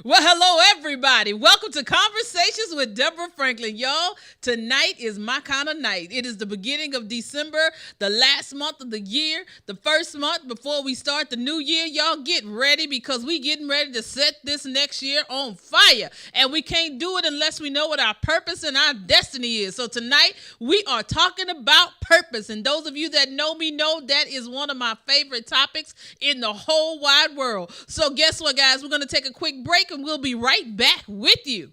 Well, hello, everybody. Welcome to Conversations with Deborah Franklin. Y'all, tonight is my kind of night. It is the beginning of December, the last month of the year, the first month before we start the new year. Y'all get ready because we getting ready to set this next year on fire. And we can't do it unless we know what our purpose and our destiny is. So tonight, we are talking about purpose. And those of you that know me know that is one of my favorite topics in the whole wide world. So guess what, guys? We're going to take a quick break and we'll be right back with you.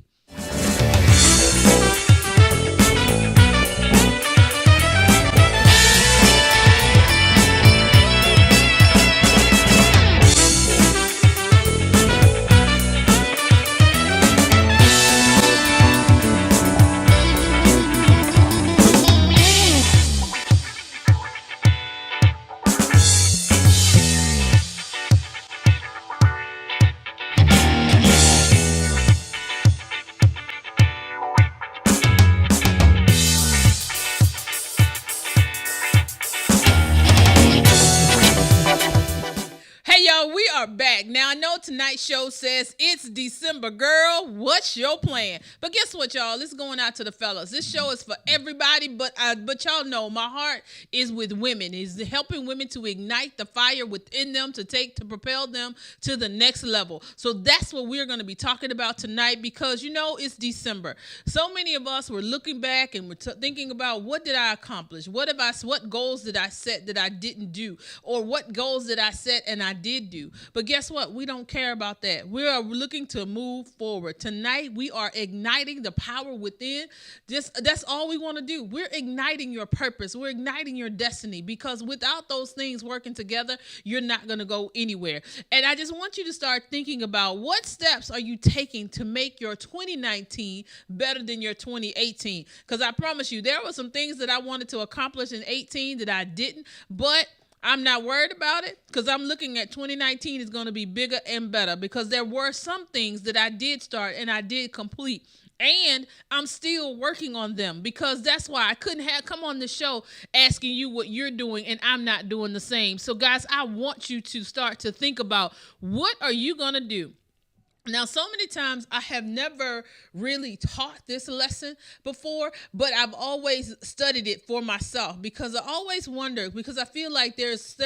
We are back. Now, I know tonight's show says it's December. Girl, what's your plan? But guess what, y'all? This is going out to the fellas. This show is for everybody, but y'all know my heart is with women. Is helping women to ignite the fire within them to propel them to the next level. So that's what we're going to be talking about tonight because, it's December. So many of us were looking back and we're thinking about what did I accomplish? What goals did I set that I didn't do? Or what goals did I set and I did do? But guess what? We don't care about that. We are looking to move forward. Tonight, we are igniting the power within. That's all we want to do. We're igniting your purpose. We're igniting your destiny because without those things working together, you're not going to go anywhere. And I just want you to start thinking about what steps are you taking to make your 2019 better than your 2018? Because I promise you, there were some things that I wanted to accomplish in 18 that I didn't, but I'm not worried about it because I'm looking at 2019 is going to be bigger and better because there were some things that I did start and I did complete. And I'm still working on them because that's why I couldn't come on the show asking you what you're doing and I'm not doing the same. So, guys, I want you to start to think about what are you going to do? Now, so many times I have never really taught this lesson before, but I've always studied it for myself because I always wonder, because I feel like there is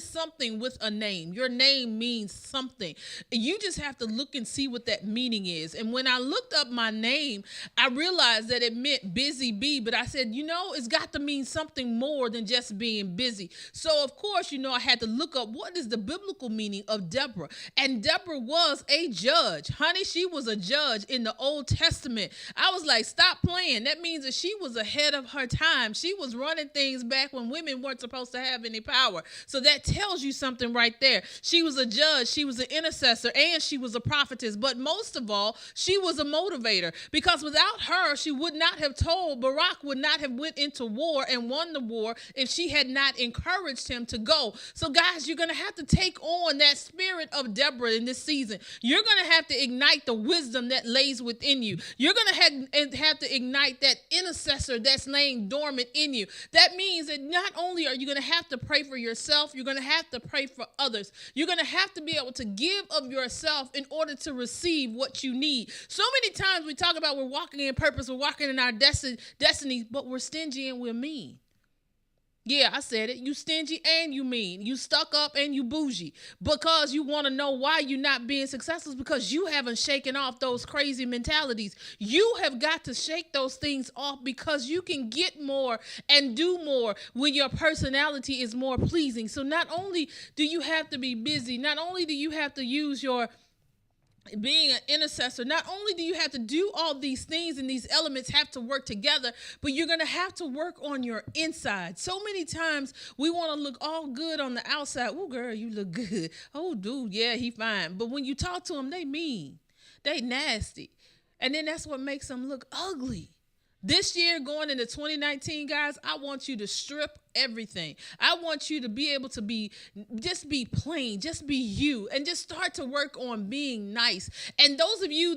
something with a name. Your name means something. You just have to look and see what that meaning is. And when I looked up my name, I realized that it meant busy bee, but I said, it's got to mean something more than just being busy. So, of course, I had to look up what is the biblical meaning of Deborah. And Deborah was a judge. Honey, she was a judge in the Old Testament. I was like, stop playing. That means that she was ahead of her time. She was running things back when women weren't supposed to have any power. So that tells you something right there. She was a judge, she was an intercessor, and she was a prophetess. But most of all, she was a motivator because without her, she would not have Barak would not have went into war and won the war if she had not encouraged him to go. So guys, you're going to have to take on that spirit of Deborah in this season. You're going to have to ignite the wisdom that lays within you. You're going to have to ignite that intercessor that's laying dormant in you. That means that not only are you going to have to pray for yourself, you're going to have to pray for others. You're going to have to be able to give of yourself in order to receive what you need. So many times we talk about we're walking in purpose, we're walking in our destiny, but we're stingy and we're mean. Yeah, I said it. You stingy and you mean. You stuck up and you bougie. Because you want to know why you're not being successful is because you haven't shaken off those crazy mentalities. You have got to shake those things off because you can get more and do more when your personality is more pleasing. So not only do you have to be busy, not only do you have to use your being an intercessor, not only do you have to do all these things and these elements have to work together, but you're going to have to work on your inside. So many times we want to look all good on the outside. Oh, girl, you look good. Oh, dude, yeah, he fine. But when you talk to them, they mean. They nasty. And then that's what makes them look ugly. This year, going into 2019, guys, I want you to strip everything. I want you to be able to just be plain, just be you, and just start to work on being nice. And those of you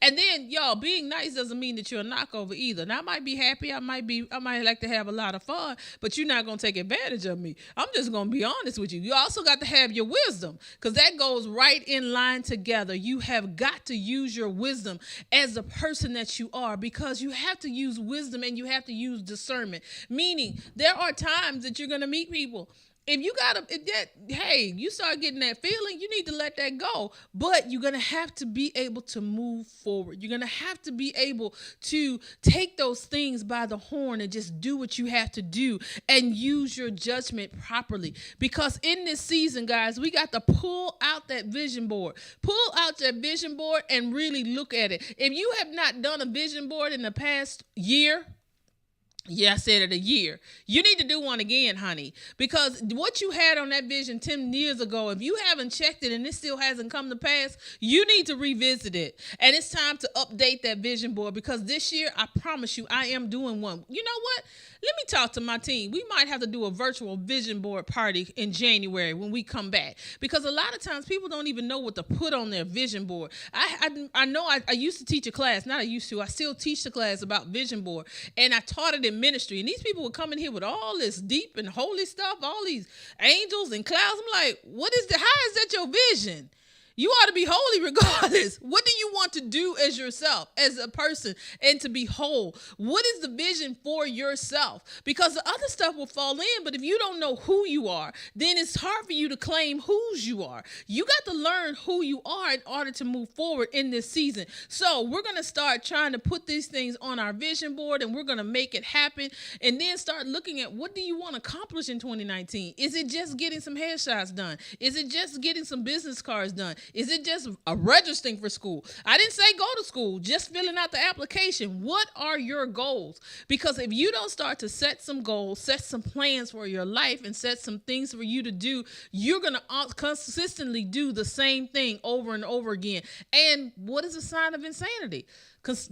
and then y'all, being nice doesn't mean that you're a knockover either. Now, I might be happy, I might like to have a lot of fun, but you're not gonna take advantage of me. I'm just gonna be honest with you. You also got to have your wisdom, because that goes right in line together. You have got to use your wisdom as the person that you are, because you have to use wisdom and you have to use discernment. Meaning, there are times that you're going to meet people. If you start getting that feeling, you need to let that go. But you're going to have to be able to move forward. You're going to have to be able to take those things by the horn and just do what you have to do and use your judgment properly. Because in this season, guys, we got to pull out that vision board. Pull out that vision board and really look at it. If you have not done a vision board in the past year, yeah, I said it, a year. You need to do one again, honey, because what you had on that vision 10 years ago, if you haven't checked it and it still hasn't come to pass, you need to revisit it. And it's time to update that vision board, because this year, I promise you, I am doing one. You know what? Let me talk to my team. We might have to do a virtual vision board party in January when we come back, because a lot of times people don't even know what to put on their vision board. I know I used to teach a class, not I used to, I still teach the class about vision board, and I taught it in ministry, and these people would come in here with all this deep and holy stuff, all these angels and clouds. I'm like, how is that your vision? You ought to be holy regardless. What do you want to do as yourself, as a person, and to be whole? What is the vision for yourself? Because the other stuff will fall in, but if you don't know who you are, then it's hard for you to claim whose you are. You got to learn who you are in order to move forward in this season. So we're going to start trying to put these things on our vision board, and we're going to make it happen, and then start looking at, what do you want to accomplish in 2019? Is it just getting some headshots done? Is it just getting some business cards done? Is it just registering for school? I didn't say go to school, just filling out the application. What are your goals? Because if you don't start to set some goals, set some plans for your life, and set some things for you to do, you're going to consistently do the same thing over and over again. And what is a sign of insanity?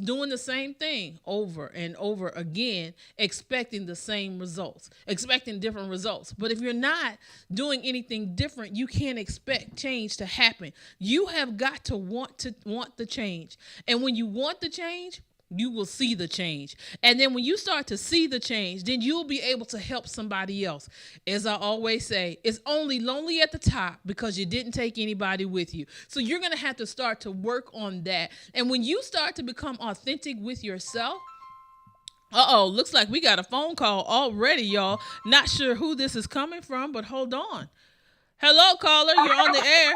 Doing the same thing over and over again, expecting the same results, expecting different results. But if you're not doing anything different, you can't expect change to happen. You have got to want the change. And when you want the change, you will see the change. And then when you start to see the change, then you'll be able to help somebody else. As I always say, it's only lonely at the top because you didn't take anybody with you. So you're going to have to start to work on that. And when you start to become authentic with yourself, looks like we got a phone call already, y'all. Not sure who this is coming from, but hold on. Hello, caller. You're on the air.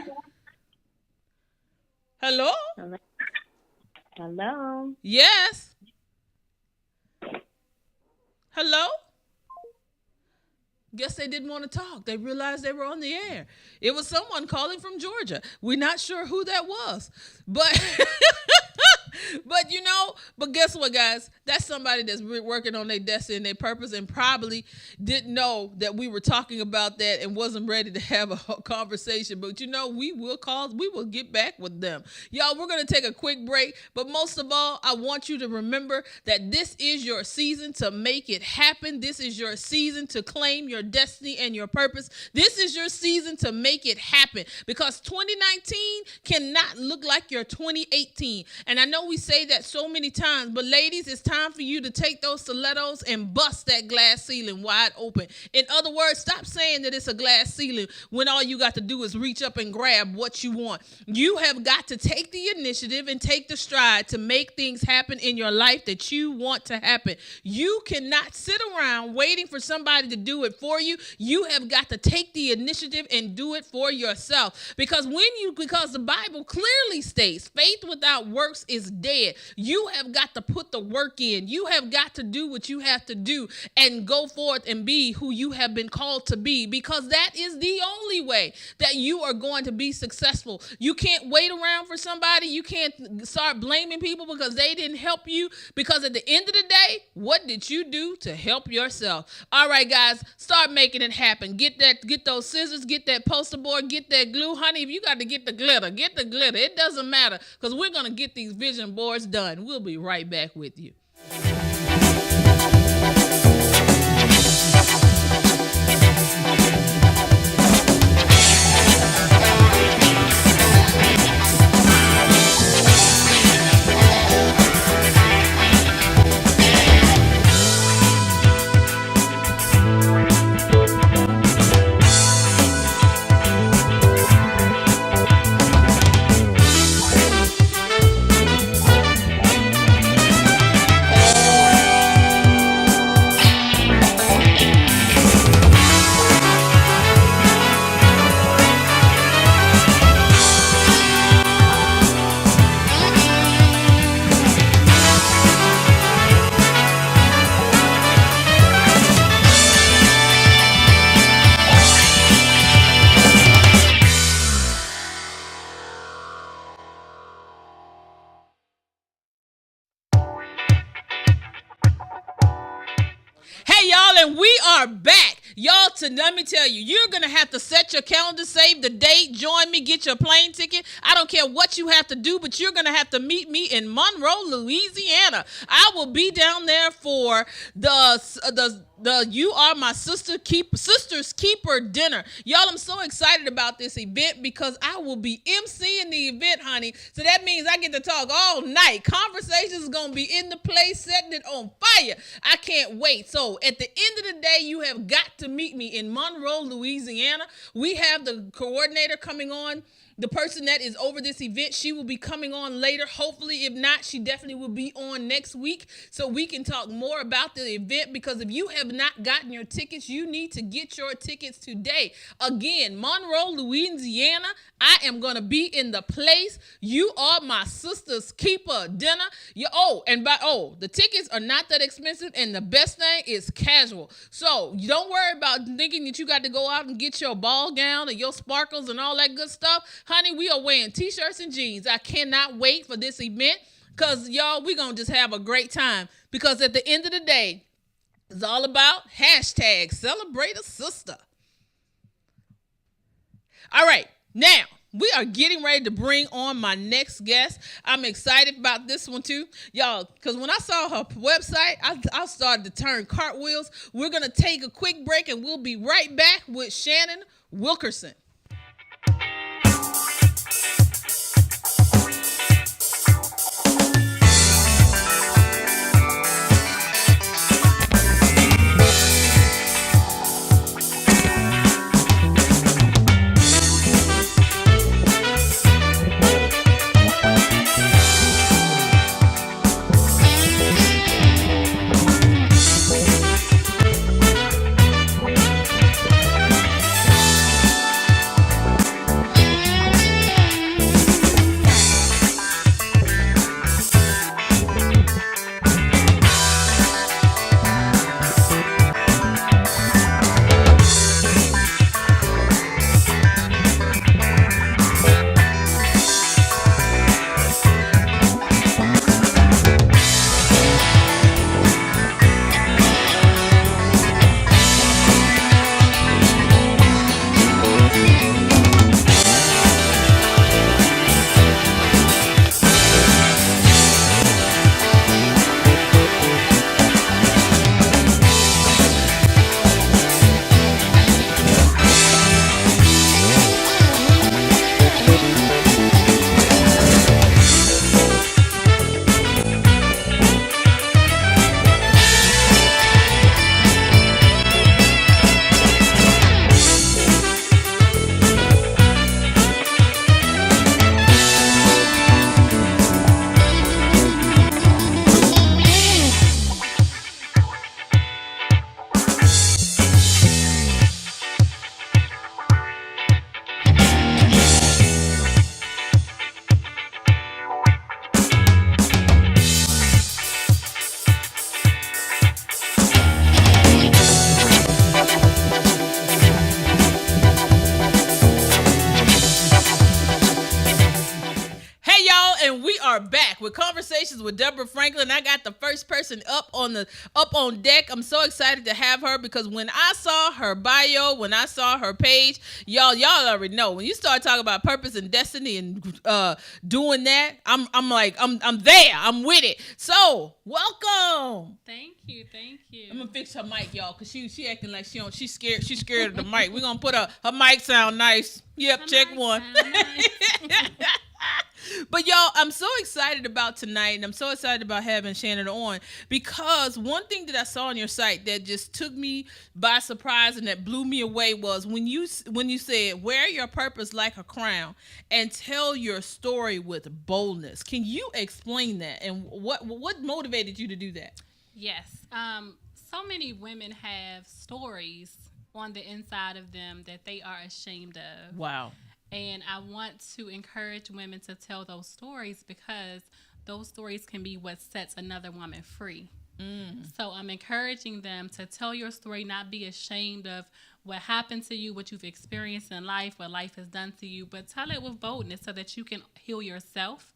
Hello? Hello. Yes. Hello? Guess they didn't want to talk. They realized they were on the air. It was someone calling from Georgia. We're not sure who that was. But but guess what, guys? That's somebody that's working on their destiny and their purpose, and probably didn't know that we were talking about that and wasn't ready to have a conversation. But we will get back with them. Y'all, we're going to take a quick break. But most of all, I want you to remember that this is your season to make it happen. This is your season to claim your destiny and your purpose. This is your season to make it happen, because 2019 cannot look like your 2018. And I know we say that so many times, but ladies, it's time for you to take those stilettos and bust that glass ceiling wide open. In other words, stop saying that it's a glass ceiling when all you got to do is reach up and grab what you want. You have got to take the initiative and take the stride to make things happen in your life that you want to happen. You cannot sit around waiting for somebody to do it for you. You have got to take the initiative and do it for yourself. Because the Bible clearly states faith without works is dead. You have got to put the work in. You have got to do what you have to do and go forth and be who you have been called to be, because that is the only way that you are going to be successful. You can't wait around for somebody. You can't start blaming people because they didn't help you, because at the end of the day, what did you do to help yourself? All right, guys, start making it happen. Get those scissors, get that poster board, get that glue. Honey, if you got to get the glitter, get the glitter. It doesn't matter, because we're going to get these vision boards done. We'll be right back with you. are back. Y'all, let me tell you, you're going to have to set your calendar, save the date, join me, get your plane ticket. I don't care what you have to do, but you're going to have to meet me in Monroe, Louisiana. I will be down there for the You Are My Sister's Keeper dinner. Y'all, I'm so excited about this event because I will be emceeing the event, honey. So that means I get to talk all night. Conversations is going to be in the place, setting it on fire. I can't wait. So at the end of the day, you have got to meet me in Monroe, Louisiana. We have the coordinator coming on. The person that is over this event, she will be coming on later. Hopefully, if not, she definitely will be on next week so we can talk more about the event, because if you have not gotten your tickets, you need to get your tickets today. Again, Monroe, Louisiana, I am going to be in the place. You Are My Sister's Keeper dinner. The tickets are not that expensive, and the best thing is casual. So you don't worry about thinking that you got to go out and get your ball gown and your sparkles and all that good stuff. Honey, we are wearing t-shirts and jeans. I cannot wait for this event because, y'all, we're going to just have a great time, because at the end of the day, it's all about #celebrate a sister. All right, now we are getting ready to bring on my next guest. I'm excited about this one too, y'all, because when I saw her website, I started to turn cartwheels. We're going to take a quick break and we'll be right back with Shannon Wilkerson. With Conversations with Deborah Franklin. I got the first person up on deck. I'm so excited to have her because when I saw her bio, when I saw her page, y'all already know. When you start talking about purpose and destiny and doing that, I'm there. I'm with it. So welcome. Thank you. I'm gonna fix her mic, y'all, cause she acting like she's scared. She's scared of the mic. We're gonna put her mic sound nice. Yep, check one. Nice. But y'all, I'm so excited about tonight, and I'm so excited about having Shannon on, because one thing that I saw on your site that just took me by surprise and that blew me away was when you said, wear your purpose like a crown and tell your story with boldness. Can you explain that, and what motivated you to do that? Yes. So many women have stories on the inside of them that they are ashamed of. Wow. And I want to encourage women to tell those stories, because those stories can be what sets another woman free. So I'm encouraging them to tell your story, not be ashamed of what happened to you, what you've experienced in life, what life has done to you, but tell it with boldness so that you can heal yourself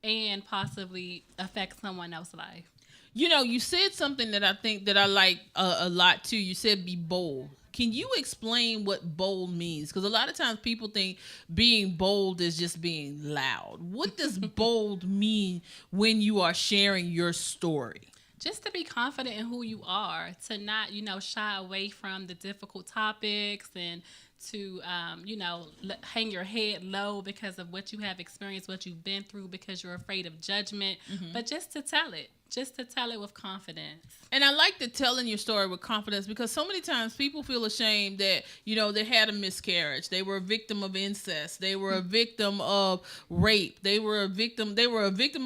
and possibly affect someone else's life. You said something that I think that I like a lot too. You said be bold. Can you explain what bold means? Because a lot of times people think being bold is just being loud. What does bold mean when you are sharing your story? Just to be confident in who you are, to not, shy away from the difficult topics, and to, hang your head low because of what you have experienced, what you've been through, because you're afraid of judgment, but just to tell it. Just to tell it with confidence. And I like the telling your story with confidence, because so many times people feel ashamed that, they had a miscarriage. They were a victim of incest. They were a victim of rape. They were a victim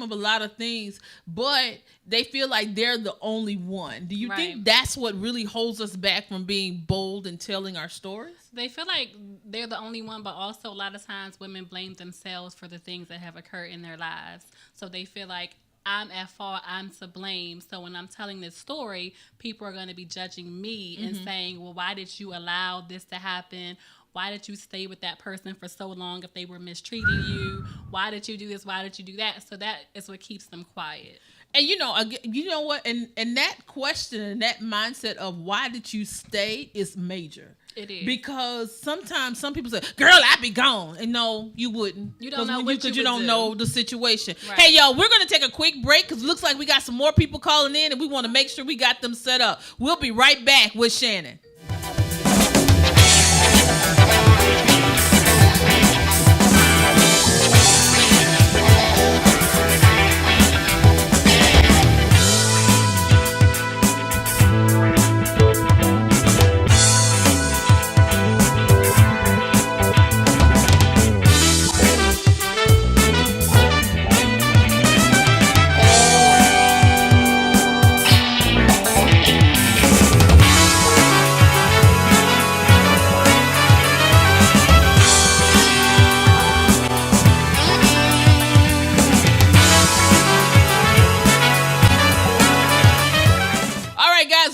of a lot of things, but they feel like they're the only one. Do you think that's what really holds us back from being bold and telling our stories? They feel like they're the only one, but also a lot of times women blame themselves for the things that have occurred in their lives. So they feel like, I'm at fault, I'm to blame. So when I'm telling this story, people are going to be judging me and saying, well, why did you allow this to happen? Why did you stay with that person for so long if they were mistreating you? Why did you do this? Why did you do that? So that is what keeps them quiet. And you know what? And that question and that mindset of why did you stay is major. It is. Because sometimes some people say, girl, I'd be gone. And no, you wouldn't. You don't know what you don't know the situation. Right. Hey, y'all, we're going to take a quick break because it looks like we got some more people calling in and we want to make sure we got them set up. We'll be right back with Shannon.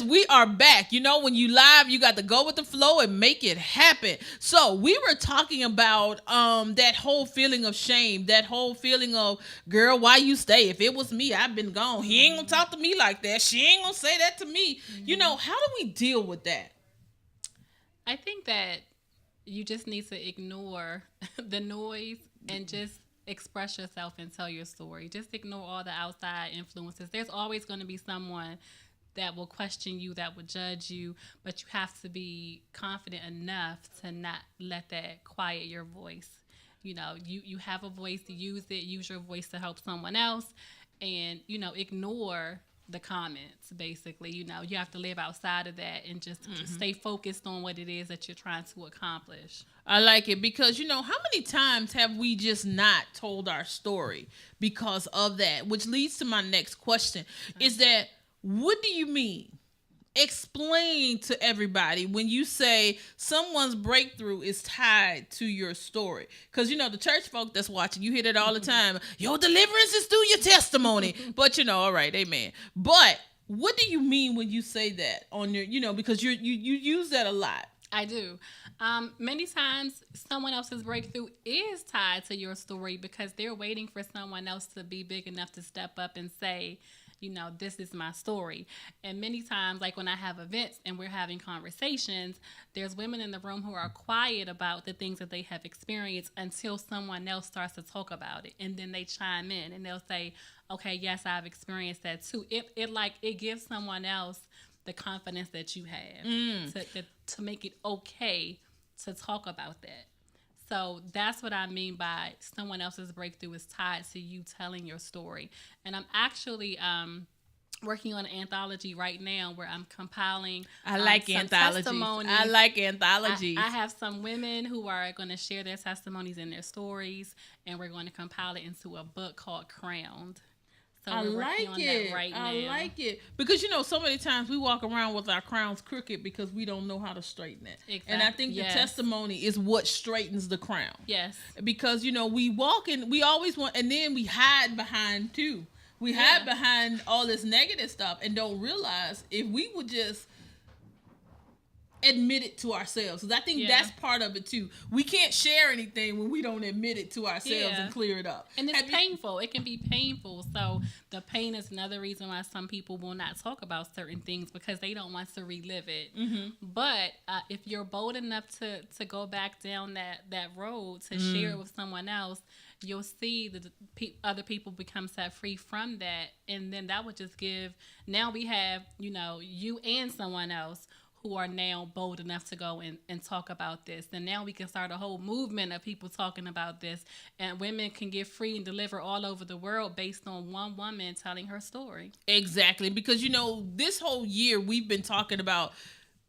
We are back. When you live, you got to go with the flow and make it happen. So we were talking about that whole feeling of shame, that whole feeling of, girl, why you stay? If it was me, I've been gone. He ain't gonna talk to me like that. She ain't gonna say that to me. How do we deal with that? I think that you just need to ignore the noise and just express yourself and tell your story. Just ignore all the outside influences. There's always going to be someone that will question you, that will judge you, but you have to be confident enough to not let that quiet your voice. You have a voice, use it, use your voice to help someone else, and, ignore the comments, basically. You have to live outside of that and just stay focused on what it is that you're trying to accomplish. I like it because, how many times have we just not told our story because of that? Which leads to my next question, is that, what do you mean? Explain to everybody when you say someone's breakthrough is tied to your story. Because, the church folk that's watching, you hear that all the time. Your deliverance is through your testimony. But, all right, amen. But what do you mean when you say that on your, because you use that a lot? I do. Many times someone else's breakthrough is tied to your story because they're waiting for someone else to be big enough to step up and say, this is my story. And many times, like when I have events and we're having conversations, there's women in the room who are quiet about the things that they have experienced until someone else starts to talk about it. And then they chime in and they'll say, okay, yes, I've experienced that too. It gives someone else the confidence that you have to make it okay to talk about that. So that's what I mean by someone else's breakthrough is tied to you telling your story. And I'm actually working on an anthology right now where I'm compiling testimonies. I like anthologies. I have some women who are going to share their testimonies and their stories, and we're going to compile it into a book called Crowned. So we're working on that right now. I like it. Because, so many times we walk around with our crowns crooked because we don't know how to straighten it. Exactly. And I think the testimony is what straightens the crown. Yes. Because, we walk and we always want, and then we hide behind too. We hide behind all this negative stuff and don't realize if we would just admit it to ourselves. Because I think that's part of it too. We can't share anything when we don't admit it to ourselves and clear it up. And it's painful. It can be painful. So the pain is another reason why some people will not talk about certain things, because they don't want to relive it. But if you're bold enough to go back down that road, to share it with someone else, you'll see that other people become set free from that. And then that would just give, now we have, you and someone else who are now bold enough to go and talk about this. And now we can start a whole movement of people talking about this. And women can get free and deliver all over the world based on one woman telling her story. Exactly. Because, this whole year we've been talking about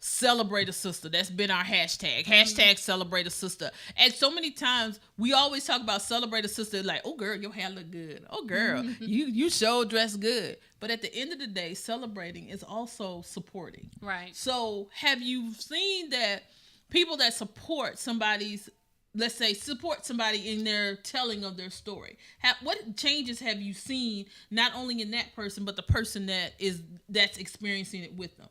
celebrate a sister. That's been our hashtag. Hashtag celebrate a sister. And so many times we always talk about celebrate a sister like, oh girl, your hair look good. Oh girl, you sure dress good. But at the end of the day, celebrating is also supporting. Right. So have you seen that people that support somebody's, let's say, support somebody in their telling of their story, what changes have you seen, not only in that person, but the person that's experiencing it with them?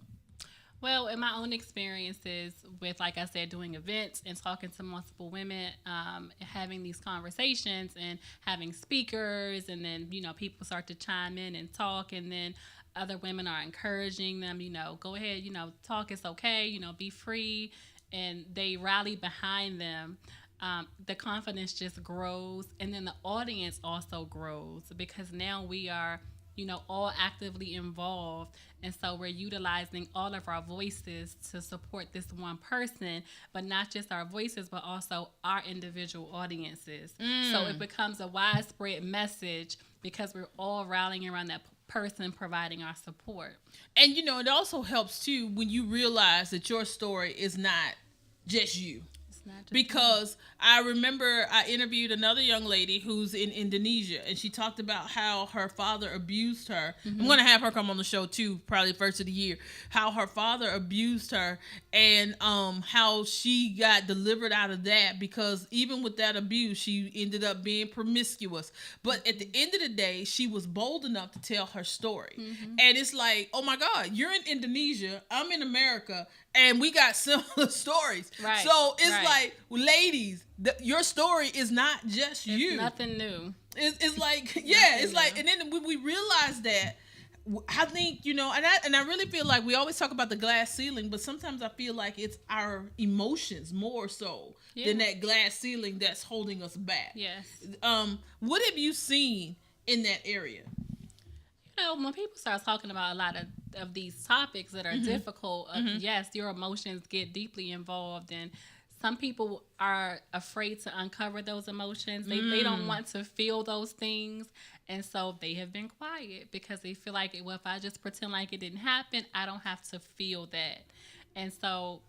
Well, in my own experiences with, like I said, doing events and talking to multiple women, having these conversations and having speakers, and then, people start to chime in and talk, and then other women are encouraging them, go ahead, talk, it's okay, be free, and they rally behind them. The confidence just grows, and then the audience also grows, because now we are all actively involved. And so we're utilizing all of our voices to support this one person, but not just our voices, but also our individual audiences. So it becomes a widespread message, because we're all rallying around that person providing our support. And, it also helps too when you realize that your story is not just you. Because I remember I interviewed another young lady who's in Indonesia, and she talked about how her father abused her. I'm going to have her come on the show too, probably first of the year, how her father abused her, and how she got delivered out of that, because even with that abuse, she ended up being promiscuous. But at the end of the day, she was bold enough to tell her story. And it's like, oh my God, you're in Indonesia, I'm in America, and we got similar stories. Right. So it's like, ladies, your story is not just you. It's nothing new. It's like, it's like, and then when we realize that, I think, and I really feel like we always talk about the glass ceiling, but sometimes I feel like it's our emotions more so than that glass ceiling that's holding us back. Yes. What have you seen in that area? When people start talking about a lot of these topics that are difficult, yes, your emotions get deeply involved, and some people are afraid to uncover those emotions. They don't want to feel those things, and so they have been quiet, because they feel like, well, if I just pretend like it didn't happen, I don't have to feel that. And so,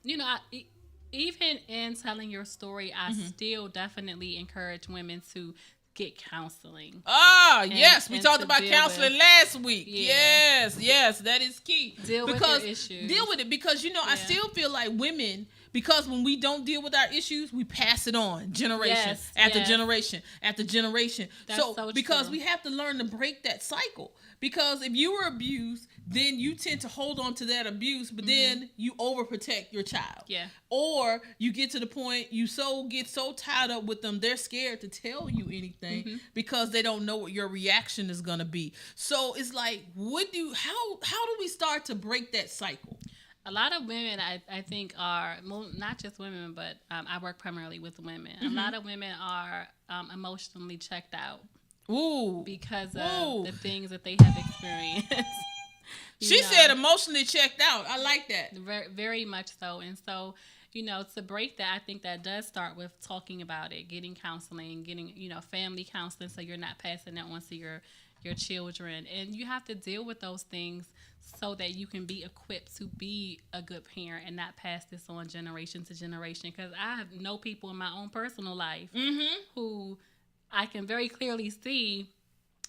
even in telling your story, I still definitely encourage women to get counseling. Yes, we talked about counseling last week. Yeah. Yes, that is key. Deal with your issues. Deal with it, because I still feel like women, because when we don't deal with our issues, we pass it on generation after generation after generation. That's so because true. we have to learn to break that cycle. Because if you were abused, then you tend to hold on to that abuse, but then you overprotect your child. Yeah. Or you get to the point you get so tied up with them, they're scared to tell you anything because they don't know what your reaction is going to be. So it's like, how do we start to break that cycle? A lot of women, I think, are, not just women, but I work primarily with women. A lot of women are emotionally checked out. Because of the things that they have experienced. She said emotionally checked out. I like that. Very, very much so. And so, to break that, I think that does start with talking about it, getting counseling, getting, family counseling, so you're not passing that on to your children. And you have to deal with those things so that you can be equipped to be a good parent and not pass this on generation to generation. Because I know people in my own personal life who I can very clearly see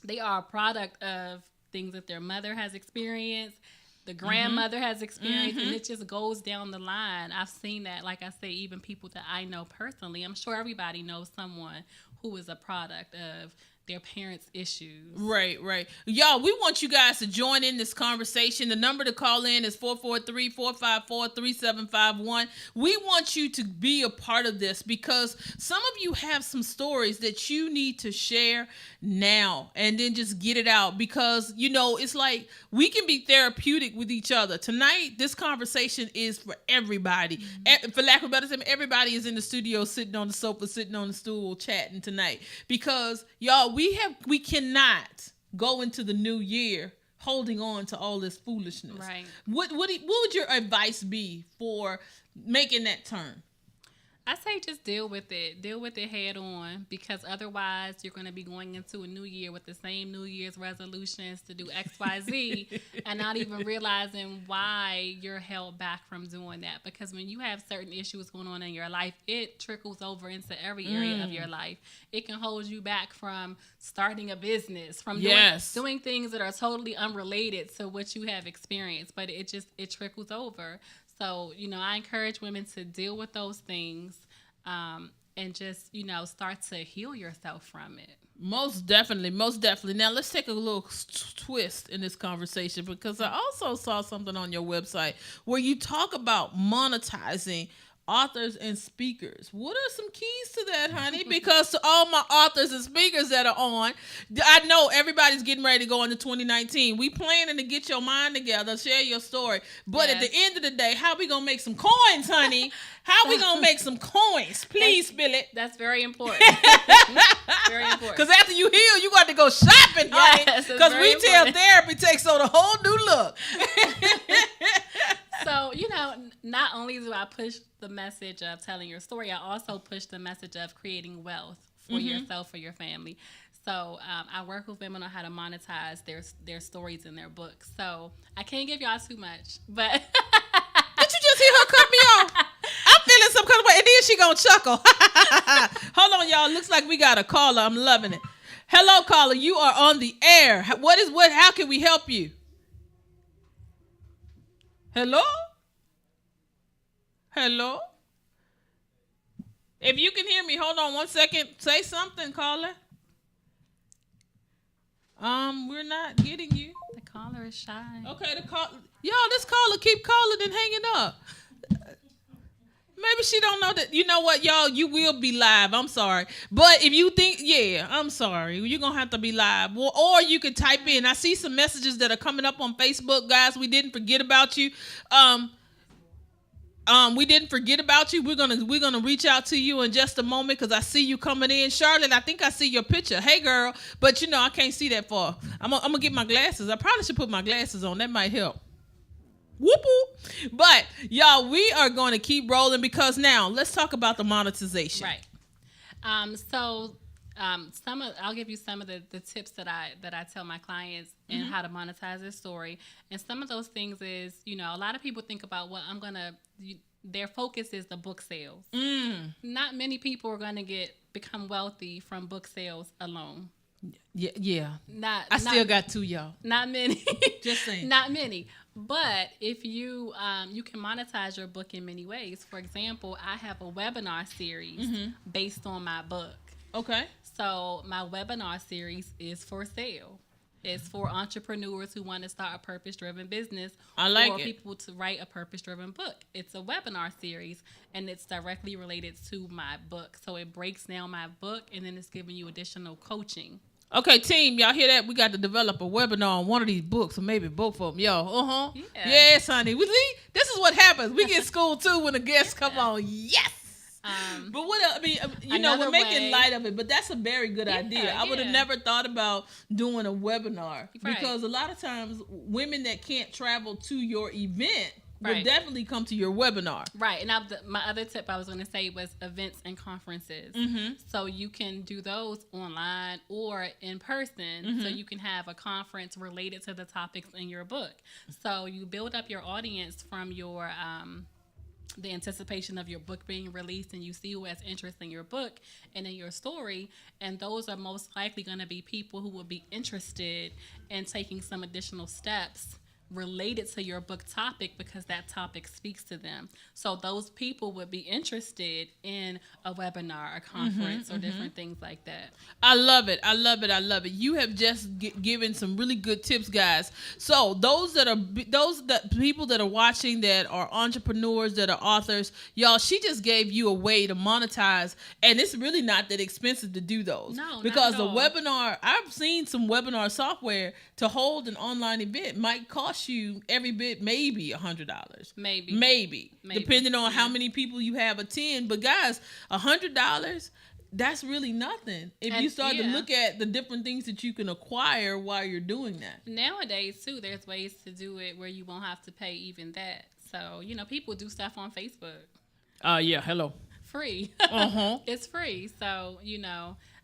they are a product of things that their mother has experienced, the grandmother has experienced, and it just goes down the line. I've seen that, like I say, even people that I know personally. I'm sure everybody knows someone who is a product of their parents' issues. Right. Y'all, we want you guys to join in this conversation. The number to call in is 443-454-3751. We want you to be a part of this because some of you have some stories that you need to share now and then just get it out because, it's like we can be therapeutic with each other. Tonight, this conversation is for everybody. Mm-hmm. For lack of a better term, everybody is in the studio sitting on the sofa, sitting on the stool, chatting tonight because, y'all, we cannot go into the new year holding on to all this foolishness. Right. What would your advice be for making that turn? I say just deal with it. Deal with it head on because otherwise you're going to be going into a new year with the same New Year's resolutions to do X, Y, Z and not even realizing why you're held back from doing that. Because when you have certain issues going on in your life, it trickles over into every area of your life. It can hold you back from starting a business, from doing things that are totally unrelated to what you have experienced, but it trickles over. So, I encourage women to deal with those things and just, start to heal yourself from it. Most definitely. Now, let's take a little twist in this conversation because I also saw something on your website where you talk about monetizing authors and speakers. What are some keys to that, honey? Because to all my authors and speakers that are on, I know everybody's getting ready to go into 2019. We planning to get your mind together, share your story. But at the end of the day, how we going to make some coins, honey? How we going to make some coins? Please spill it. That's very important. Very important. Because after you heal, you got to go shopping, honey. Because retail therapy takes on a whole new look. So, not only do I push the message of telling your story, I also push the message of creating wealth for yourself, for your family. So I work with women on how to monetize their stories in their books. So I can't give y'all too much, but... Did you just hear her cut me off? I'm feeling some kind of way, and then she gonna chuckle. Hold on, y'all. Looks like we got a caller. I'm loving it. Hello, caller. You are on the air. How can we help you? Hello? If you can hear me, hold on 1 second. Say something, caller. We're not getting you. The caller is shy. Okay, this caller keep calling and hanging up. Maybe she don't know that. You know what, y'all? You will be live. I'm sorry. But if you think, I'm sorry. You're going to have to be live. Or you can type in. I see some messages that are coming up on Facebook. Guys, we didn't forget about you. We didn't forget about you. We're gonna reach out to you in just a moment because I see you coming in. Charlotte, I think I see your picture. Hey, girl. But, I can't see that far. I'm going to get my glasses. I probably should put my glasses on. That might help. Whoop whoop. But y'all, we are going to keep rolling because now let's talk about the monetization. Right. I'll give you some of the tips that I tell my clients and how to monetize their story. And some of those things is, a lot of people think about their focus is the book sales. Not many people are going to become wealthy from book sales alone. Yeah. I still got two, y'all. Not many. Just saying. Not many. But if you can monetize your book in many ways. For example, I have a webinar series based on my book. Okay. So my webinar series is for sale. It's for entrepreneurs who want to start a purpose-driven business or people to write a purpose-driven book. It's a webinar series, and it's directly related to my book. So it breaks down my book, and then it's giving you additional coaching. Okay, team, y'all hear that? We got to develop a webinar on one of these books, or maybe both of them. Yo, Yeah. Yes, honey. We see, this is what happens. We get schooled, too, when the guests come on. Yes. But what I mean, we're making light of it, but that's a very good idea. I would have never thought about doing a webinar because a lot of times women that can't travel to your event will definitely come to your webinar. Right. And my other tip I was going to say was events and conferences. So you can do those online or in person. So you can have a conference related to the topics in your book. So you build up your audience from your the anticipation of your book being released, and you see who has interest in your book and in your story, and those are most likely going to be people who will be interested in taking some additional steps related to your book topic because that topic speaks to them. So those people would be interested in a webinar, a conference, or different things like that. I love it. I love it. I love it. You have just given some really good tips, guys. So those people that are watching that are entrepreneurs, that are authors, y'all, she just gave you a way to monetize, and it's really not that expensive to do those. No, because not at all. the webinar, I've seen some webinar software to hold an online event might cost you every bit maybe $100. Maybe. Depending on how many people you have attend. But guys, $100, that's really nothing if you start to look at the different things that you can acquire while you're doing that. Nowadays too, there's ways to do it where you won't have to pay even that. So, people do stuff on Facebook. Yeah, hello. Free. It's free. So,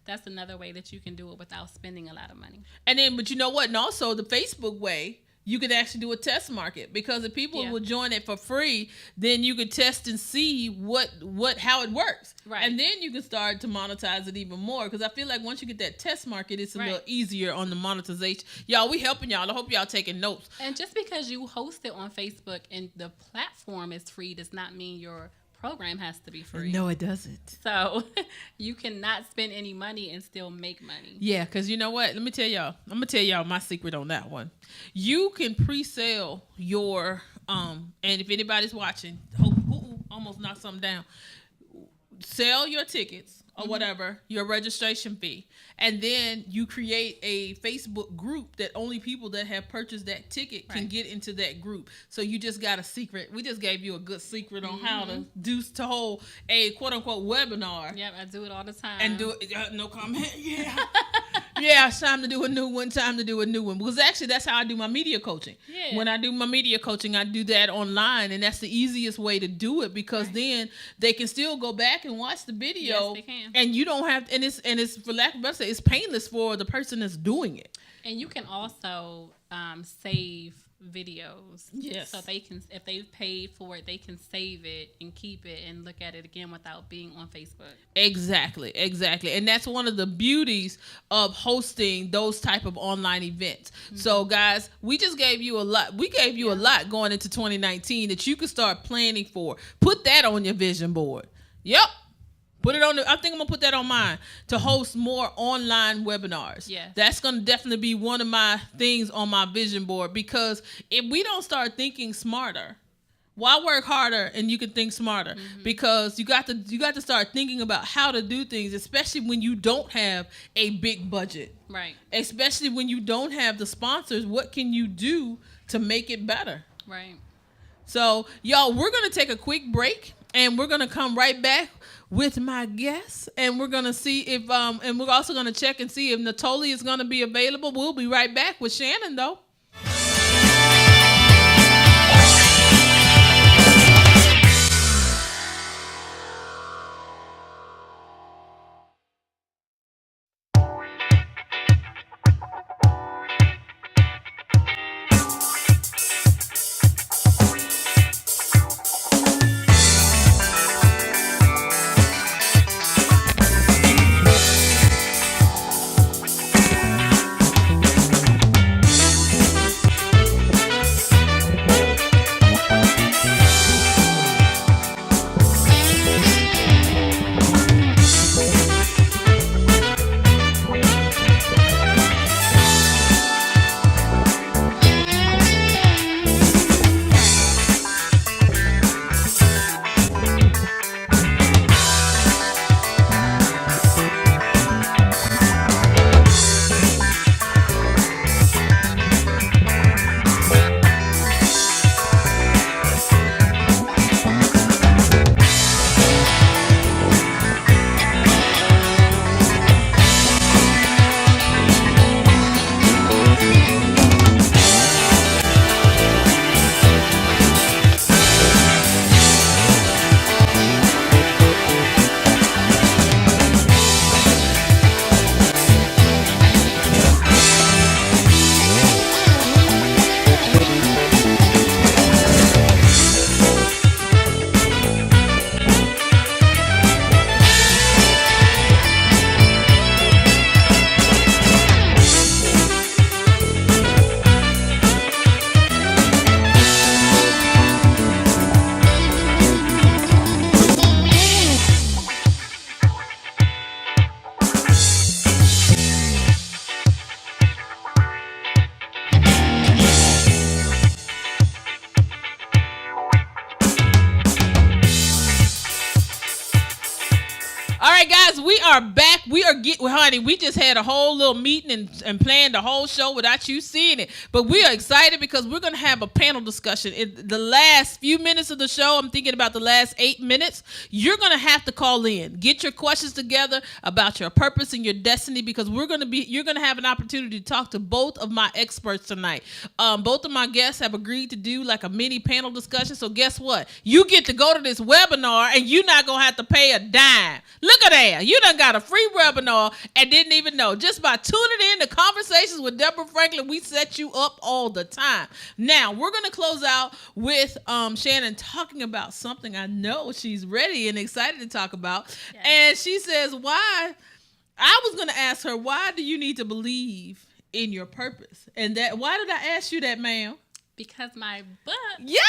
that's another way that you can do it without spending a lot of money. And then, but you know what? And also the Facebook way, you could actually do a test market, because if people will join it for free, then you could test and see how it works. Right. And then you can start to monetize it even more, because I feel like once you get that test market, it's a little easier on the monetization. Y'all, we helping y'all. I hope y'all taking notes. And just because you host it on Facebook and the platform is free does not mean your program has to be free. No, it doesn't. So you cannot spend any money and still make money. Yeah, because you know what? I'm going to tell y'all my secret on that one. You can pre-sale your, and if anybody's watching, almost knocked something down. Sell your tickets or whatever, your registration fee. And then you create a Facebook group that only people that have purchased that ticket can get into that group. So you just got a secret. We just gave you a good secret on how to hold a quote unquote webinar. Yep, I do it all the time. And do it, no comment. Yeah. Yeah, it's time to do a new one. Because actually, that's how I do my media coaching. Yeah. When I do my media coaching, I do that online, and that's the easiest way to do it, because then they can still go back and watch the video. Yes, they can. And you don't have, and it's for lack of a better say, it's painless for the person that's doing it. And you can also save videos. Yes. So they can, if they've paid for it, they can save it and keep it and look at it again without being on Facebook. Exactly. And that's one of the beauties of hosting those type of online events. So guys, we just gave you a lot. We gave you a lot going into 2019 that you can start planning for. Put that on your vision board. Yep. Put it on. I think I'm gonna put that on mine to host more online webinars. Yeah, that's gonna definitely be one of my things on my vision board, because if we don't start thinking smarter, why work harder and you can think smarter? Because you got to start thinking about how to do things, especially when you don't have a big budget. Right. Especially when you don't have the sponsors. What can you do to make it better? Right. So, y'all, we're gonna take a quick break, and we're gonna come right back with my guests, and we're gonna see if and we're also gonna check and see if Natoli is gonna be available. We'll be right back with Shannon though. All right, guys, we are back. Honey, we just had a whole little meeting and planned the whole show without you seeing it. But we are excited because we're going to have a panel discussion. In the last few minutes of the show, I'm thinking about the last 8 minutes, you're going to have to call in. Get your questions together about your purpose and your destiny, because you're going to have an opportunity to talk to both of my experts tonight. Both of my guests have agreed to do like a mini panel discussion. So guess what? You get to go to this webinar and you're not going to have to pay a dime. Look at that. You done got a free webinar and didn't even know. Just by tuning in to Conversations with Deborah Franklin, we set you up all the time. Now, we're going to close out with Shannon talking about something I know she's ready and excited to talk about. Yes. And she says, I was going to ask her, why do you need to believe in your purpose? And why did I ask you that, ma'am? Because my book. Yes!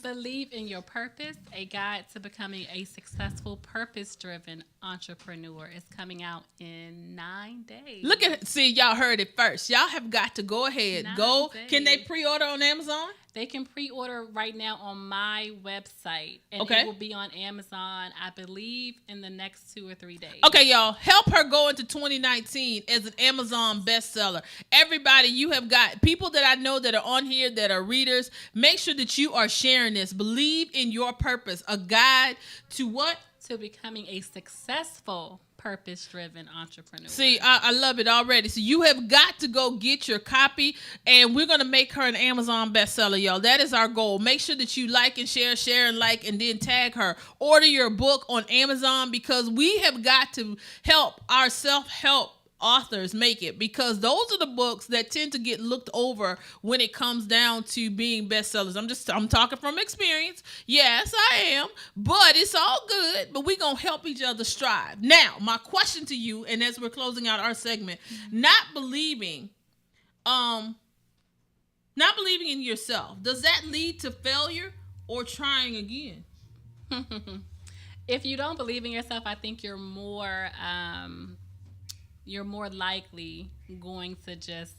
Believe in Your Purpose, a guide to becoming a successful, purpose-driven entrepreneur is coming out in 9 days. See, y'all heard it first. Y'all have got to go ahead. 9 Go. days. Can they pre-order on Amazon? They can pre-order right now on my website, and okay. It will be on Amazon, I believe, in the next 2 or 3 days. Okay, y'all, help her go into 2019 as an Amazon bestseller. Everybody, you have got people that I know that are on here that are readers. Make sure that you are sharing this. Believe in Your Purpose, a guide to what? To becoming a successful, purpose-driven entrepreneur. See, I love it already. So you have got to go get your copy, and we're going to make her an Amazon bestseller, y'all. That is our goal. Make sure that you like and share and like, and then tag her. Order your book on Amazon, because we have got to help our self-help authors make it, because those are the books that tend to get looked over when it comes down to being bestsellers. I'm talking from experience. Yes, I am, but it's all good. But we're going to help each other strive. Now, my question to you, and as we're closing out our segment, not believing in yourself, does that lead to failure or trying again? If you don't believe in yourself, I think you're more likely going to just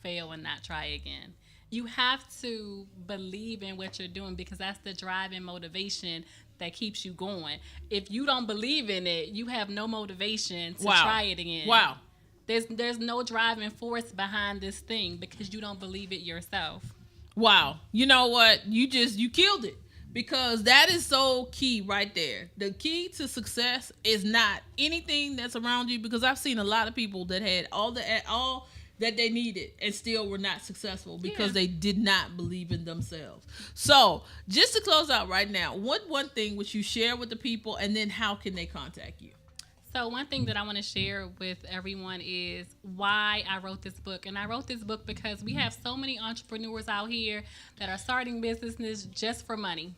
fail and not try again. You have to believe in what you're doing, because that's the drive and motivation that keeps you going. If you don't believe in it, you have no motivation to try it again. Wow. There's no driving force behind this thing because you don't believe it yourself. Wow. You know what? You killed it. Because that is so key right there. The key to success is not anything that's around you, because I've seen a lot of people that had all that they needed and still were not successful because they did not believe in themselves. So just to close out right now, what one thing would you share with the people, and then how can they contact you? So one thing that I want to share with everyone is why I wrote this book. And I wrote this book because we have so many entrepreneurs out here that are starting businesses just for money.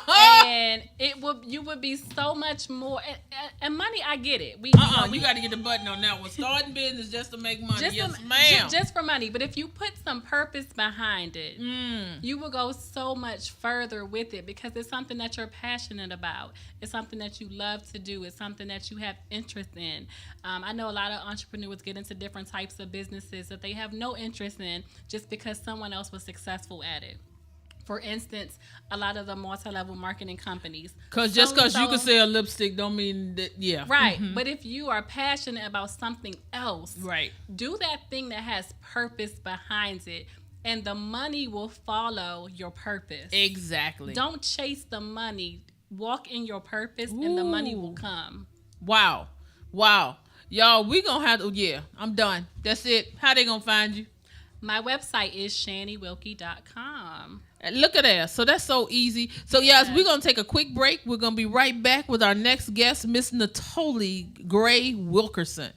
And you would be so much more, and money, I get it. You got to get the button on that one. Starting business just to make money. Ma'am. Just for money. But if you put some purpose behind it, you will go so much further with it, because it's something that you're passionate about. It's something that you love to do. It's something that you have interest in. I know a lot of entrepreneurs get into different types of businesses that they have no interest in just because someone else was successful at it. For instance, a lot of the multi-level marketing companies. Because just because you can sell lipstick don't mean that, yeah. Right. Mm-hmm. But if you are passionate about something else, right, do that thing that has purpose behind it, and the money will follow your purpose. Exactly. Don't chase the money. Walk in your purpose, and the money will come. Wow. Y'all, we going to have to, I'm done. That's it. How they going to find you? My website is shannywilkie.com. Look at that. So that's so easy. So, yes, we're going to take a quick break. We're going to be right back with our next guest, Miss Natoli Gray Wilkerson.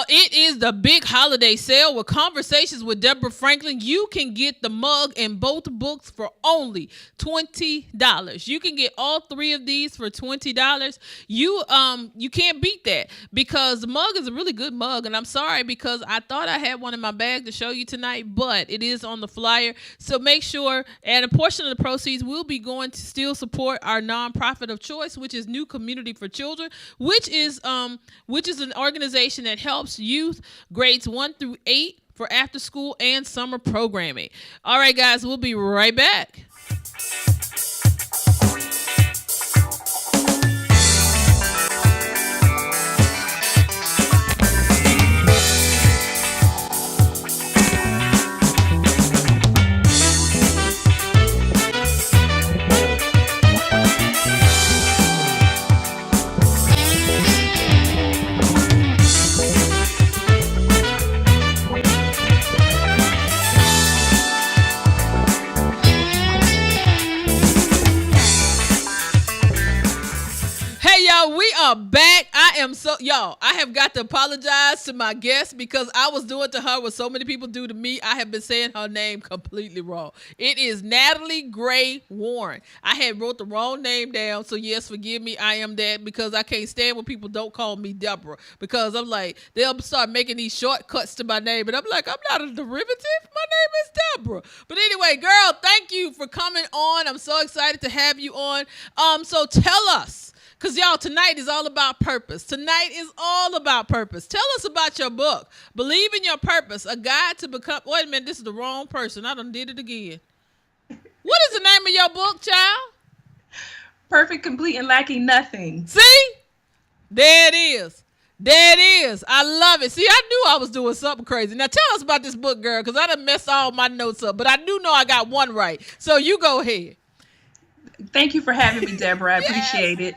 y'all, it is the big holiday sale with Conversations with Deborah Franklin. You can get the mug and both books for only $20. You can get all three of these for $20. You can't beat that because the mug is a really good mug, and I'm sorry because I thought I had one in my bag to show you tonight, but it is on the flyer. So make sure, and a portion of the proceeds will be going to still support our nonprofit of choice, which is New Community for Children, which is an organization that helps youth grades 1 through 8 for after school and summer programming. All right, guys, we'll be right back. We are back. I have got to apologize to my guest because I was doing to her what so many people do to me. I have been saying her name completely wrong. It is Natalie Gray Warren. I had wrote the wrong name down, so yes, forgive me. I am that because I can't stand when people don't call me Deborah because I'm like, they'll start making these shortcuts to my name, and I'm like, I'm not a derivative. My name is Deborah. But anyway, girl, thank you for coming on. I'm so excited to have you on. So tell us. Because, y'all, tonight is all about purpose. Tonight is all about purpose. Tell us about your book, Believe in Your Purpose, a guide to become... Wait a minute, this is the wrong person. I done did it again. What is the name of your book, child? Perfect, Complete, and Lacking Nothing. See? There it is. There it is. I love it. See, I knew I was doing something crazy. Now, tell us about this book, girl, because I done messed all my notes up. But I do know I got one right. So you go ahead. Thank you for having me, Deborah. I appreciate it.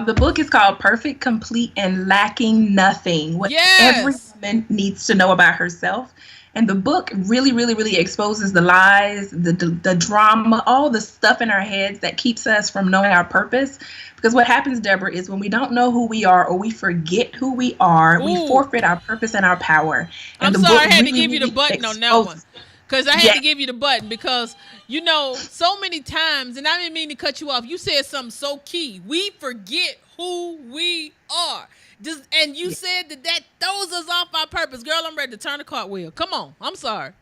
The book is called Perfect, Complete, and Lacking Nothing. What every woman needs to know about herself. And the book really, really, really exposes the lies, the drama, all the stuff in our heads that keeps us from knowing our purpose. Because what happens, Deborah, is when we don't know who we are or we forget who we are, we forfeit our purpose and our power. And I'm sorry, I had to give you the button on that one. Because I had to give you the button because, so many times, and I didn't mean to cut you off, you said something so key. We forget who we are. And you said that throws us off our purpose. Girl, I'm ready to turn the cartwheel. Come on. I'm sorry.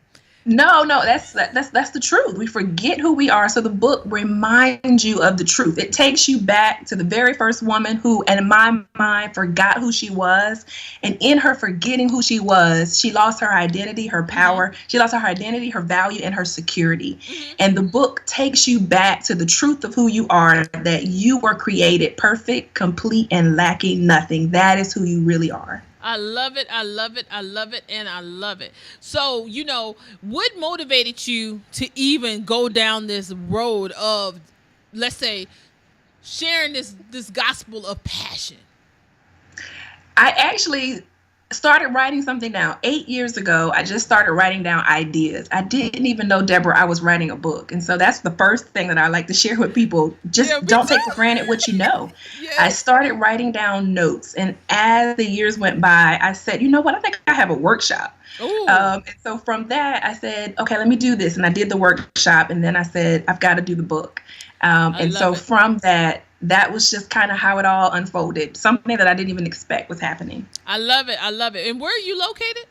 No, that's the truth. We forget who we are. So the book reminds you of the truth. It takes you back to the very first woman who, and in my mind, forgot who she was. And in her forgetting who she was, she lost her identity, her power. She lost her identity, her value, and her security. And the book takes you back to the truth of who you are, that you were created perfect, complete, and lacking nothing. That is who you really are. I love it. I love it. I love it. And I love it. So, what motivated you to even go down this road of, let's say, sharing this gospel of passion? I actually started writing something down 8 years ago. I just started writing down ideas. I didn't even know, Deborah, I was writing a book. And so that's the first thing that I like to share with people. Just don't take for granted what you know. I started writing down notes. And as the years went by, I said, you know what? I think I have a workshop. And so from that, I said, okay, let me do this. And I did the workshop. And then I said, I've got to do the book. And so from that was just kind of how it all unfolded. Something that I didn't even expect was happening. I love it. I love it. And where are you located?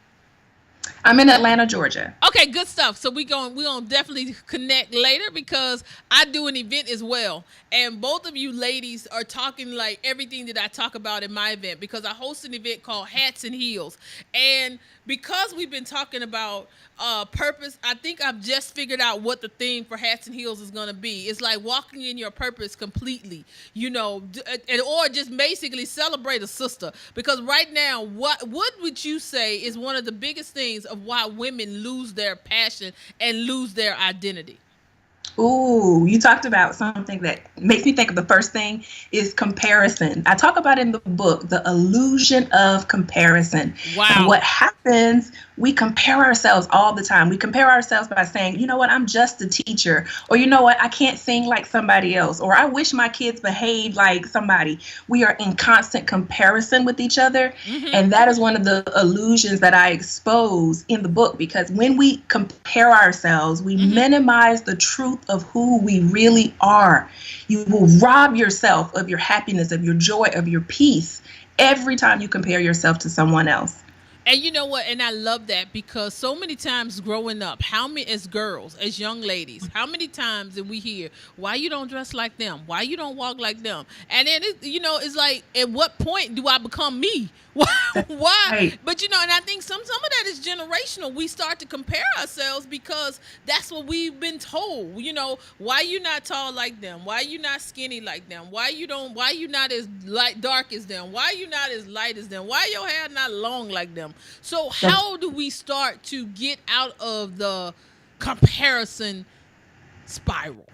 I'm in Atlanta, Georgia. Okay, good stuff. So we're gonna definitely connect later because I do an event as well. And both of you ladies are talking like everything that I talk about in my event because I host an event called Hats and Heels. And because we've been talking about purpose, I think I've just figured out what the theme for Hats and Heels is going to be. It's like walking in your purpose completely, or just basically celebrate a sister. Because right now, what would you say is one of the biggest things of why women lose their passion and lose their identity? Ooh, you talked about something that makes me think of the first thing is comparison. I talk about in the book, the illusion of comparison. Wow. And what happens we compare ourselves all the time. We compare ourselves by saying, you know what, I'm just a teacher, or you know what, I can't sing like somebody else, or I wish my kids behaved like somebody. We are in constant comparison with each other. And that is one of the illusions that I expose in the book, because when we compare ourselves, we minimize the truth of who we really are. You will rob yourself of your happiness, of your joy, of your peace every time you compare yourself to someone else. And you know what? And I love that, because so many times growing up, how many, as girls, as young ladies, how many times did we hear, why you don't dress like them? Why you don't walk like them? And then, it's like, at what point do I become me? Why? Right. But, and I think some of that is generational. We start to compare ourselves because that's what we've been told. Why you not tall like them? Why you not skinny like them? Why you not as dark as them? Why you not as light as them? Why your hair not long like them? So how do we start to get out of the comparison spiral?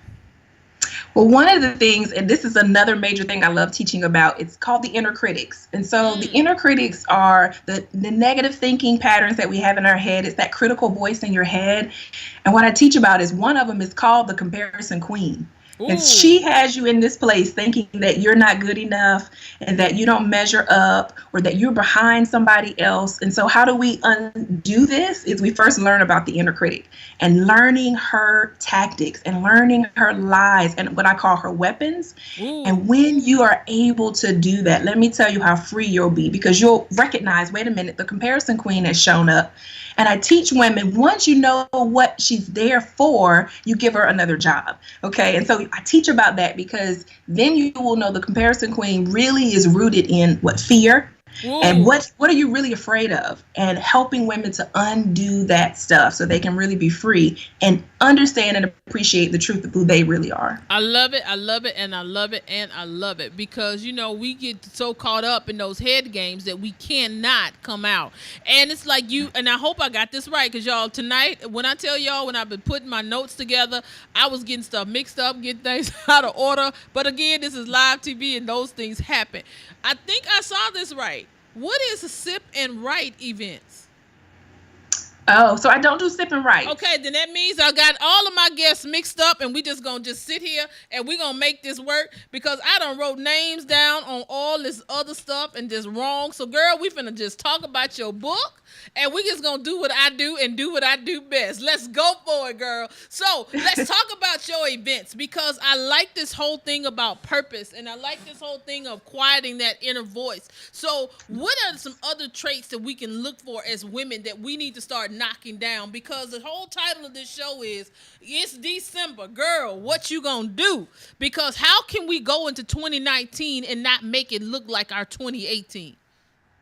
Well, one of the things, and this is another major thing I love teaching about, it's called the inner critics. And so the inner critics are the negative thinking patterns that we have in our head. It's that critical voice in your head. And what I teach about is one of them is called the comparison queen. Ooh. And she has you in this place thinking that you're not good enough and that you don't measure up or that you're behind somebody else. And so how do we undo this? Is we first learn about the inner critic and learning her tactics and learning her lies and what I call her weapons. Ooh. And when you are able to do that, let me tell you how free you'll be, because you'll recognize, wait a minute, the comparison queen has shown up. And I teach women, once you know what she's there for, you give her another job. Okay. And so I teach about that, because then you will know the comparison queen really is rooted in what? Fear. Ooh. And what are you really afraid of? And helping women to undo that stuff so they can really be free and understand and appreciate the truth of who they really are. I love it. I love it. And I love it. And I love it, because, we get so caught up in those head games that we cannot come out. And it's like and I hope I got this right, because y'all, tonight, when I tell y'all, when I've been putting my notes together, I was getting stuff mixed up, getting things out of order. But again, this is live TV and those things happen. I think I saw this right. What is a sip and write events? Oh, so I don't do sip and write. Okay, then that means I got all of my guests mixed up, and we just gonna sit here and we gonna make this work, because I done wrote names down on all this other stuff and just wrong. So girl, we finna just talk about your book, and we just gonna do what I do and do what I do best. Let's go for it, girl. So let's talk about your events, because I like this whole thing about purpose, and I like this whole thing of quieting that inner voice. So what are some other traits that we can look for as women that we need to start knocking down? Because the whole title of this show is, it's December, girl, what you gonna do? Because how can we go into 2019 and not make it look like our 2018?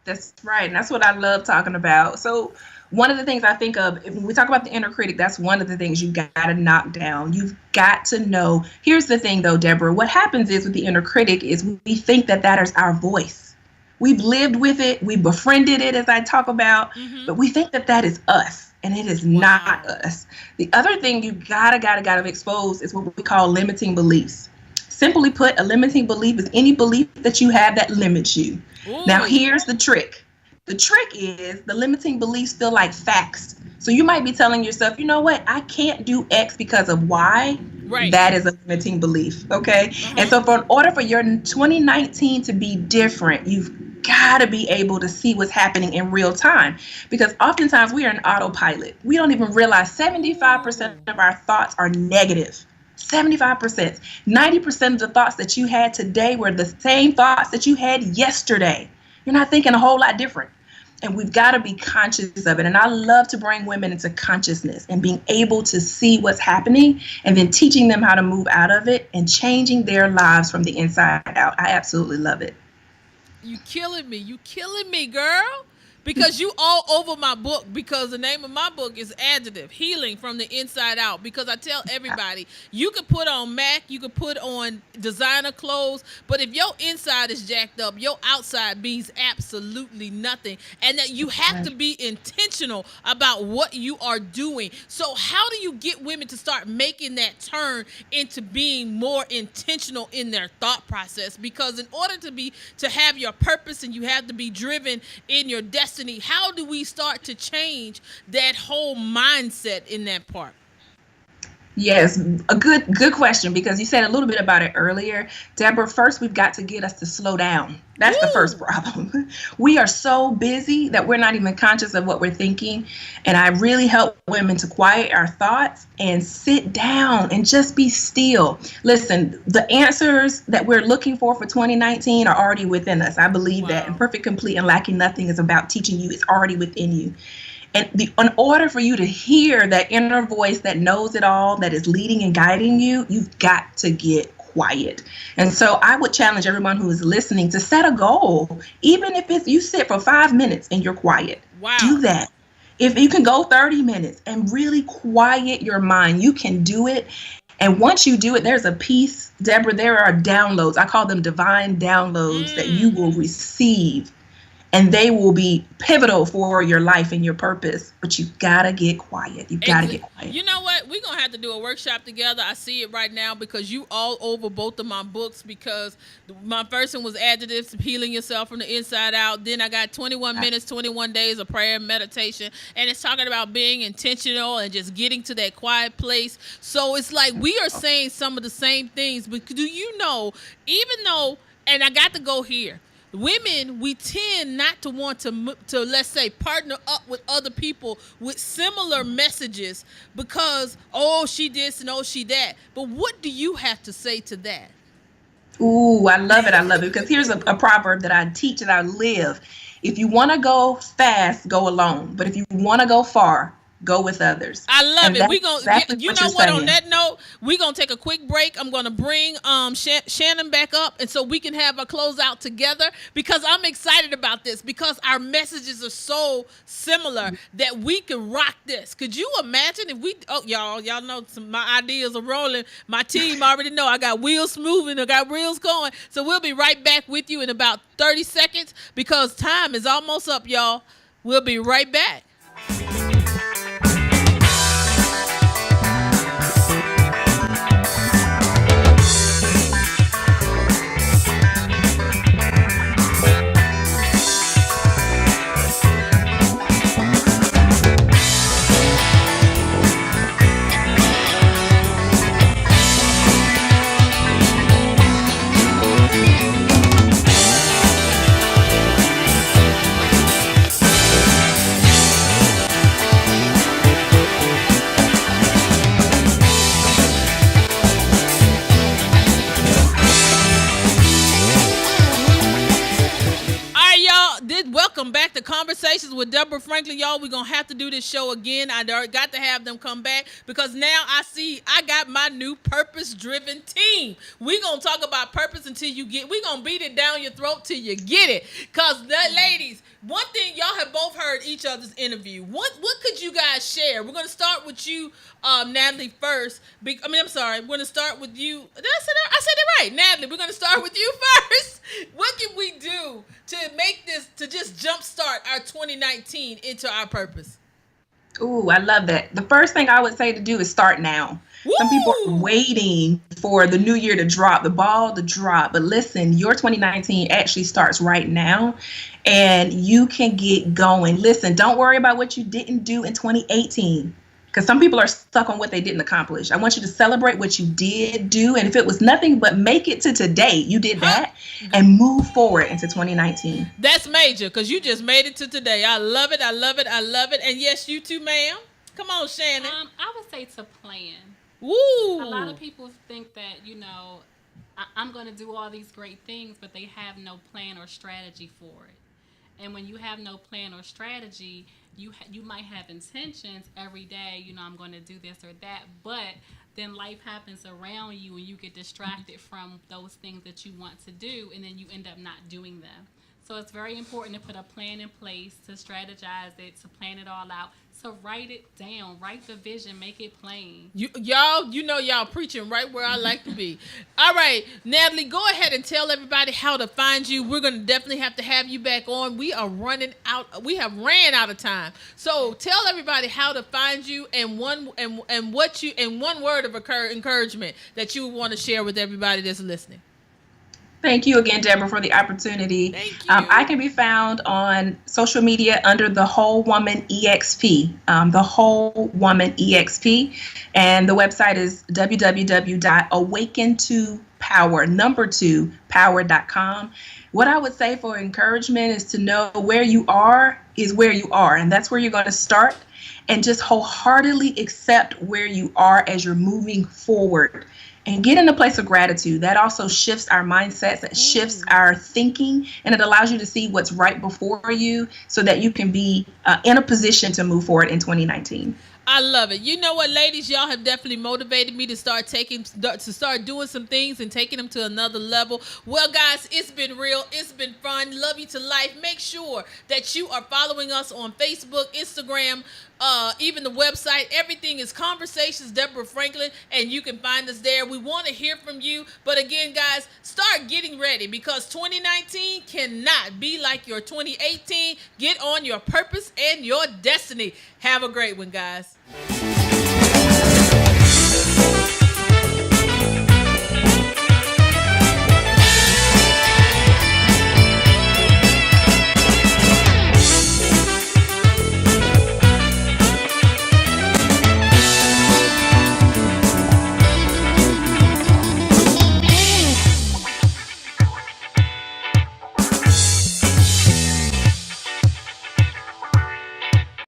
That's right. And that's what I love talking about. So one of the things I think of, when we talk about the inner critic, that's one of the things you got to knock down. You've got to know. Here's the thing, though, Deborah. What happens is with the inner critic is we think that is our voice. We've lived with it. We befriended it, as I talk about. But we think that is us. And it is not us. The other thing you gotta expose is what we call limiting beliefs. Simply put, a limiting belief is any belief that you have that limits you. Ooh. Now, here's the trick. The trick is the limiting beliefs feel like facts. So you might be telling yourself, you know what? I can't do X because of Y. Right. That is a limiting belief. Okay. And so in order for your 2019 to be different, you've got to be able to see what's happening in real time, because oftentimes we are in autopilot. We don't even realize 75% of our thoughts are negative. 75%. 90% of the thoughts that you had today were the same thoughts that you had yesterday. You're not thinking a whole lot different. And we've got to be conscious of it. And I love to bring women into consciousness and being able to see what's happening and then teaching them how to move out of it and changing their lives from the inside out. I absolutely love it. You killing me. You killing me, girl. Because you all over my book, because the name of my book is Adjective, Healing from the Inside Out. Because I tell everybody, you could put on MAC, you could put on designer clothes, but if your inside is jacked up, your outside means absolutely nothing. And that you have to be intentional about what you are doing. So how do you get women to start making that turn into being more intentional in their thought process? Because in order to have your purpose and you have to be driven in your destiny, destiny? How do we start to change that whole mindset in that part? Yes, a good question, because you said a little bit about it earlier. Deborah, first we've got to get us to slow down. That's the first problem. We are so busy that we're not even conscious of what we're thinking. And I really help women to quiet our thoughts and sit down and just be still. Listen, the answers that we're looking for 2019 are already within us. I believe that. And Perfect, Complete, and Lacking Nothing is about teaching you. It's already within you. And in order for you to hear that inner voice that knows it all, that is leading and guiding you, you've got to get quiet. And so I would challenge everyone who is listening to set a goal. Even if it's you sit for 5 minutes and you're quiet. Wow. Do that. If you can go 30 minutes and really quiet your mind, you can do it. And once you do it, there's a peace, Deborah, there are downloads. I call them divine downloads that you will receive. And they will be pivotal for your life and your purpose. But you gotta get quiet. You gotta get quiet. You know what? We're gonna have to do a workshop together. I see it right now because you all over both of my books, because my first one was Adjectives, Healing Yourself from the Inside Out. Then I got 21 minutes, 21 days of prayer and meditation. And it's talking about being intentional and just getting to that quiet place. So it's like we are saying some of the same things. But do you know, even though, and I got to go here, women, we tend not to want to let's say partner up with other people with similar messages because, oh, she this and oh, she that. But what do you have to say to that? Ooh, I love it. I love it. Because here's a proverb that I teach and I live. If you want to go fast, go alone. But if you want to go far, go with others. I love and it. We gonna, exactly you what know what? saying. On that note, we're gonna take a quick break. I'm gonna bring Shannon back up, and so we can have a closeout together, because I'm excited about this, because our messages are so similar that we can rock this. Could you imagine if we? Oh, y'all know my ideas are rolling. My team already know I got wheels moving. I got reels going. So we'll be right back with you in about 30 seconds because time is almost up, y'all. We'll be right back. Welcome back to Conversations with Deborah Franklin. Y'all, we're going to have to do this show again. I got to have them come back because now I got my new purpose-driven team. We're going to talk about purpose until you get, we're going to beat it down your throat till you get it. Because, ladies, one thing, y'all have both heard each other's interview. What could you guys share? We're going to start with you, Natalie, first. I'm sorry. We're going to start with you. I said it right. Natalie, we're going to start with you first. What can we do to make this, to just jumpstart our 2019 into our purpose? Ooh, I love that. The first thing I would say to do is start now. Woo! Some people are waiting for the new year to drop, the ball to drop. But listen, your 2019 actually starts right now, and you can get going. Listen, don't worry about what you didn't do in 2018. Because some people are stuck on what they didn't accomplish. I want you to celebrate what you did do. And if it was nothing but make it to today, you did that, and move forward into 2019. That's major, because you just made it to today. I love it. I love it. I love it. And yes, you too, ma'am. Come on, Shannon. I would say to plan. Woo! A lot of people think that, I'm going to do all these great things, but they have no plan or strategy for it. And when you have no plan or strategy, you might have intentions every day, I'm going to do this or that, but then life happens around you and you get distracted from those things that you want to do, and then you end up not doing them. So it's very important to put a plan in place, to strategize it, to plan it all out. So write it down, write the vision, make it plain. Y'all preaching right where I like to be. All right, Natalie, go ahead and tell everybody how to find you. We're going to definitely have to have you back on. We are running out. We have ran out of time. So tell everybody how to find you and one word of encouragement that you want to share with everybody that's listening. Thank you again, Deborah, for the opportunity. Thank you. I can be found on social media under The Whole Woman EXP, The Whole Woman EXP. And the website is www.awaken2power.com. What I would say for encouragement is to know where you are is where you are. And that's where you're going to start. And just wholeheartedly accept where you are as you're moving forward. And get in a place of gratitude. That also shifts our mindsets, that shifts our thinking, and it allows you to see what's right before you so that you can be in a position to move forward in 2019. I love it. You know what, ladies? Y'all have definitely motivated me to start doing some things and taking them to another level. Well, guys, it's been real. It's been fun. Love you to life. Make sure that you are following us on Facebook, Instagram, even the website. Everything is Conversations Deborah Franklin, and you can find us there. We want to hear from you. But again, guys, start getting ready because 2019 cannot be like your 2018. Get on your purpose and your destiny. Have a great one, guys.